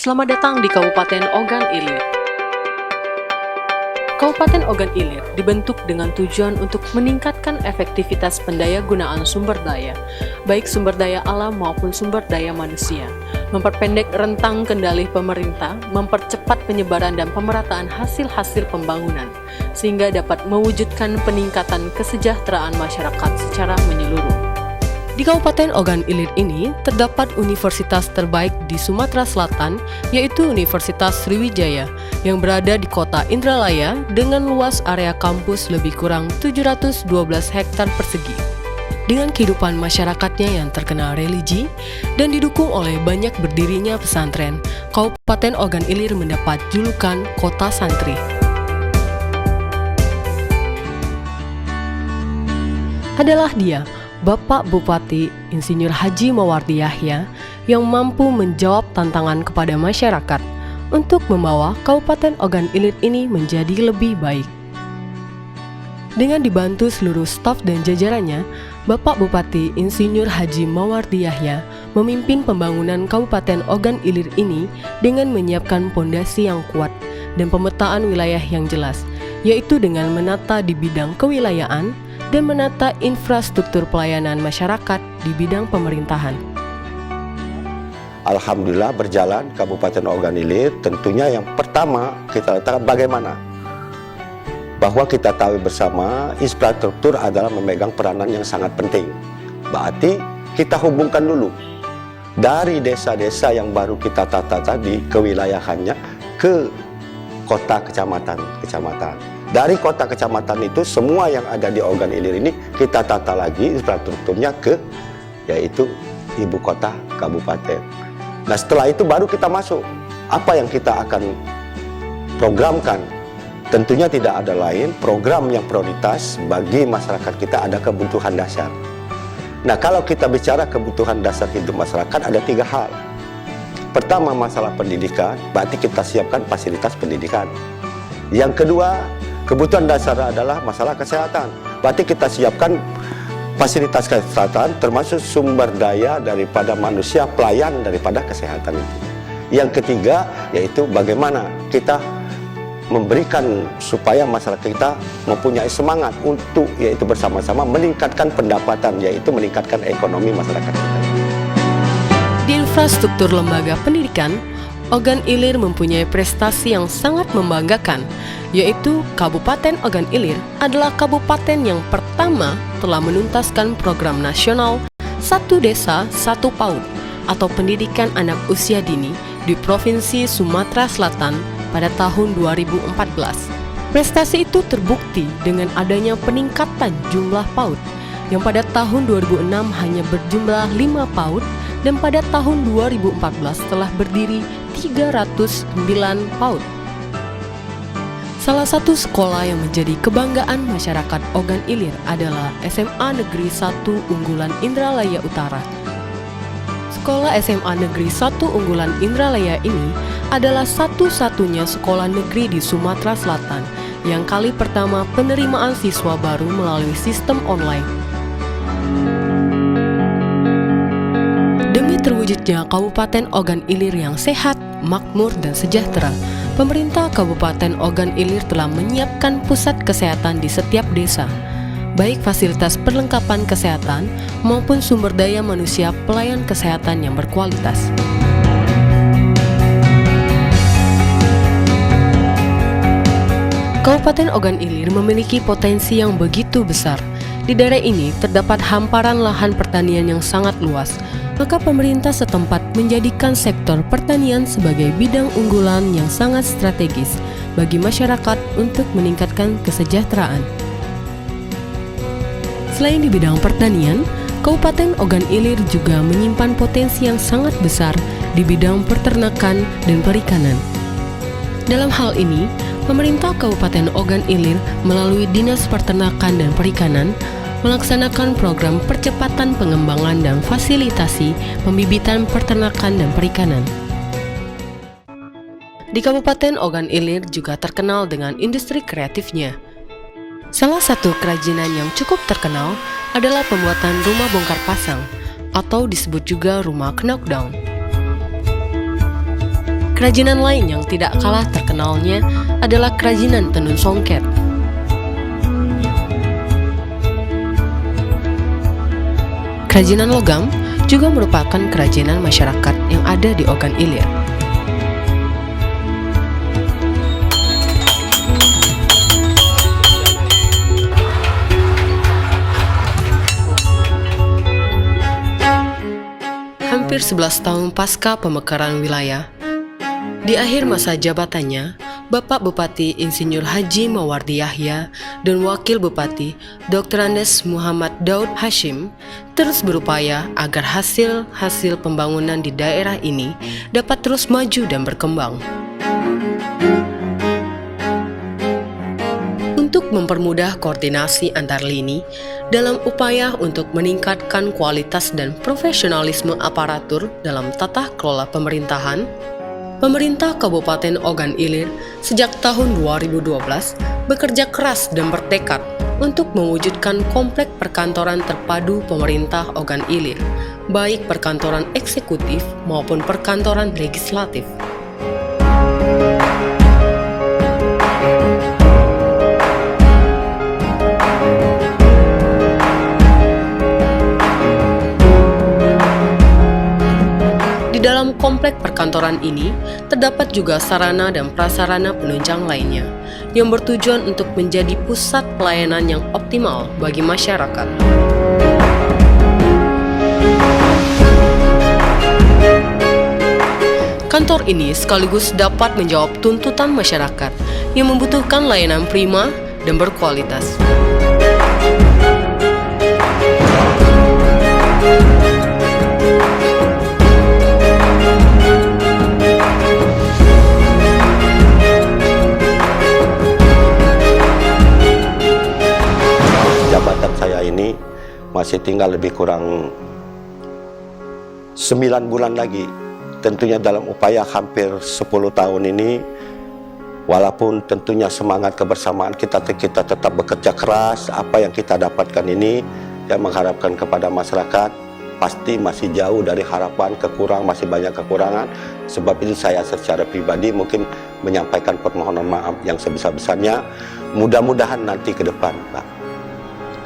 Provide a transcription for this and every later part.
Selamat datang di Kabupaten Ogan Ilir. Kabupaten Ogan Ilir dibentuk dengan tujuan untuk meningkatkan efektivitas pendayagunaan sumber daya, baik sumber daya alam maupun sumber daya manusia, memperpendek rentang kendali pemerintah, mempercepat penyebaran dan pemerataan hasil-hasil pembangunan, sehingga dapat mewujudkan peningkatan kesejahteraan masyarakat secara menyeluruh. Di Kabupaten Ogan Ilir ini terdapat universitas terbaik di Sumatera Selatan, yaitu Universitas Sriwijaya, yang berada di kota Indralaya dengan luas area kampus lebih kurang 712 hektar persegi. Dengan kehidupan masyarakatnya yang terkenal religi dan didukung oleh banyak berdirinya pesantren, Kabupaten Ogan Ilir mendapat julukan Kota Santri. Adalah dia, Bapak Bupati Insinyur Haji Mawardi Yahya, yang mampu menjawab tantangan kepada masyarakat untuk membawa Kabupaten Ogan Ilir ini menjadi lebih baik. Dengan dibantu seluruh staf dan jajarannya, Bapak Bupati Insinyur Haji Mawardi Yahya memimpin pembangunan Kabupaten Ogan Ilir ini dengan menyiapkan pondasi yang kuat dan pemetaan wilayah yang jelas, yaitu dengan menata di bidang kewilayahan dan menata infrastruktur pelayanan masyarakat di bidang pemerintahan. Alhamdulillah berjalan Kabupaten Ogan Ilir. Tentunya yang pertama kita letakkan bagaimana bahwa kita tahu bersama infrastruktur adalah memegang peranan yang sangat penting. Berarti kita hubungkan dulu dari desa-desa yang baru kita tata tadi kewilayahannya ke kota kecamatan. Dari kota kecamatan itu semua yang ada di Ogan Ilir ini kita tata lagi infrastrukturnya ke yaitu ibu kota kabupaten. Nah setelah itu baru kita masuk apa yang kita akan programkan. Tentunya tidak ada lain program yang prioritas bagi masyarakat kita ada kebutuhan dasar. Nah kalau kita bicara kebutuhan dasar hidup masyarakat ada 3 hal. Pertama masalah pendidikan, berarti kita siapkan fasilitas pendidikan. Yang kedua, kebutuhan dasar adalah masalah kesehatan. Berarti kita siapkan fasilitas kesehatan termasuk sumber daya daripada manusia, pelayan daripada kesehatan itu. Yang ketiga, yaitu bagaimana kita memberikan supaya masyarakat kita mempunyai semangat untuk yaitu bersama-sama meningkatkan pendapatan, yaitu meningkatkan ekonomi masyarakat kita. Di infrastruktur lembaga pendidikan, Ogan Ilir mempunyai prestasi yang sangat membanggakan, yaitu Kabupaten Ogan Ilir adalah kabupaten yang pertama telah menuntaskan program nasional Satu Desa Satu PAUD atau pendidikan anak usia dini di Provinsi Sumatera Selatan pada tahun 2014. Prestasi itu terbukti dengan adanya peningkatan jumlah PAUD yang pada tahun 2006 hanya berjumlah 5 PAUD dan pada tahun 2014 telah berdiri 309 PAUD. Salah satu sekolah yang menjadi kebanggaan masyarakat Ogan Ilir adalah SMA Negeri 1 Unggulan Indralaya Utara. Sekolah SMA Negeri 1 Unggulan Indralaya ini adalah satu-satunya sekolah negeri di Sumatera Selatan yang kali pertama penerimaan siswa baru melalui sistem online. Demi terwujudnya Kabupaten Ogan Ilir yang sehat, makmur, dan sejahtera, pemerintah Kabupaten Ogan Ilir telah menyiapkan pusat kesehatan di setiap desa, baik fasilitas perlengkapan kesehatan maupun sumber daya manusia pelayan kesehatan yang berkualitas. Kabupaten Ogan Ilir memiliki potensi yang begitu besar. Di daerah ini terdapat hamparan lahan pertanian yang sangat luas, maka pemerintah setempat menjadikan sektor pertanian sebagai bidang unggulan yang sangat strategis bagi masyarakat untuk meningkatkan kesejahteraan. Selain di bidang pertanian, Kabupaten Ogan Ilir juga menyimpan potensi yang sangat besar di bidang peternakan dan perikanan. Dalam hal ini, pemerintah Kabupaten Ogan Ilir melalui Dinas Peternakan dan Perikanan melaksanakan program percepatan pengembangan dan fasilitasi pembibitan peternakan dan perikanan. Di Kabupaten Ogan Ilir juga terkenal dengan industri kreatifnya. Salah satu kerajinan yang cukup terkenal adalah pembuatan rumah bongkar pasang atau disebut juga rumah knockdown. Kerajinan lain yang tidak kalah terkenalnya adalah kerajinan tenun songket. Kerajinan logam juga merupakan kerajinan masyarakat yang ada di Ogan Ilir. Hampir 11 tahun pasca pemekaran wilayah, di akhir masa jabatannya, Bapak Bupati Insinyur Haji Mawardi Yahya dan Wakil Bupati Dr. Andes Muhammad Daud Hashim terus berupaya agar hasil-hasil pembangunan di daerah ini dapat terus maju dan berkembang. Untuk mempermudah koordinasi antar lini dalam upaya untuk meningkatkan kualitas dan profesionalisme aparatur dalam tata kelola pemerintahan, pemerintah Kabupaten Ogan Ilir sejak tahun 2012 bekerja keras dan bertekad untuk mewujudkan komplek perkantoran terpadu pemerintah Ogan Ilir, baik perkantoran eksekutif maupun perkantoran legislatif. Di dalam komplek perkantoran ini, terdapat juga sarana dan prasarana penunjang lainnya, yang bertujuan untuk menjadi pusat pelayanan yang optimal bagi masyarakat. Kantor ini sekaligus dapat menjawab tuntutan masyarakat yang membutuhkan layanan prima dan berkualitas. Jabatan saya ini masih tinggal lebih kurang 9 bulan lagi. Tentunya dalam upaya hampir 10 tahun ini, walaupun tentunya semangat kebersamaan kita tetap bekerja keras, apa yang kita dapatkan ini yang mengharapkan kepada masyarakat pasti masih jauh dari harapan, masih banyak kekurangan. Sebab itu saya secara pribadi mungkin menyampaikan permohonan maaf yang sebesar-besarnya. Mudah-mudahan nanti ke depan, Pak.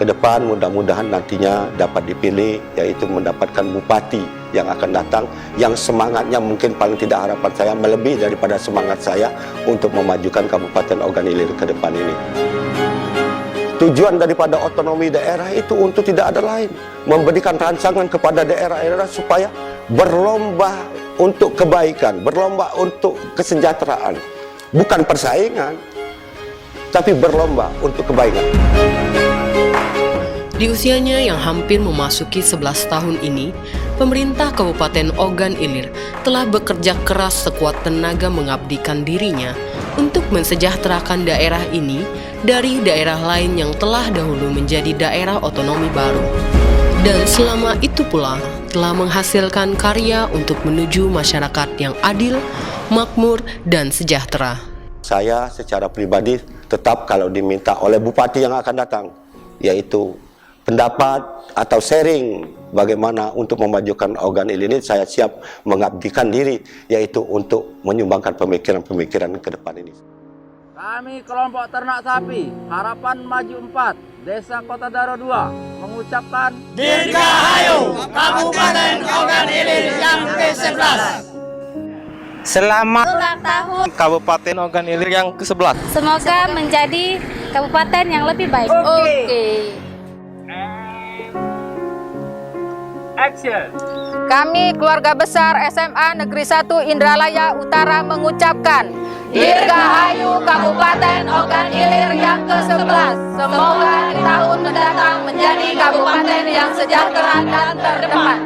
Ke depan mudah-mudahan nantinya dapat dipilih, yaitu mendapatkan bupati yang akan datang, yang semangatnya mungkin paling tidak harapan saya melebihi daripada semangat saya untuk memajukan Kabupaten Ogan Ilir ke depan ini. Tujuan daripada otonomi daerah itu untuk tidak ada lain, memberikan rancangan kepada daerah-daerah supaya berlomba untuk kebaikan, berlomba untuk kesejahteraan. Bukan persaingan, tapi berlomba untuk kebaikan. Di usianya yang hampir memasuki 11 tahun ini, pemerintah Kabupaten Ogan Ilir telah bekerja keras sekuat tenaga mengabdikan dirinya untuk mensejahterakan daerah ini dari daerah lain yang telah dahulu menjadi daerah otonomi baru. Dan selama itu pula telah menghasilkan karya untuk menuju masyarakat yang adil, makmur, dan sejahtera. Saya secara pribadi tetap kalau diminta oleh bupati yang akan datang, yaitu pendapat atau sharing bagaimana untuk memajukan Ogan Ilir ini, saya siap mengabdikan diri, yaitu untuk menyumbangkan pemikiran-pemikiran ke depan ini. Kami kelompok ternak sapi Harapan Maju 4 Desa Kota Daro 2 mengucapkan Dirgahayu Kabupaten Ogan Ilir yang ke-11. Selamat ulang tahun Kabupaten Ogan Ilir yang ke-11. Semoga menjadi kabupaten yang lebih baik. Oke. Action. Kami keluarga besar SMA Negeri 1 Indralaya Utara mengucapkan Dirgahayu Kabupaten Ogan Ilir yang ke-11. Semoga di tahun mendatang menjadi kabupaten yang sejahtera dan terdepan.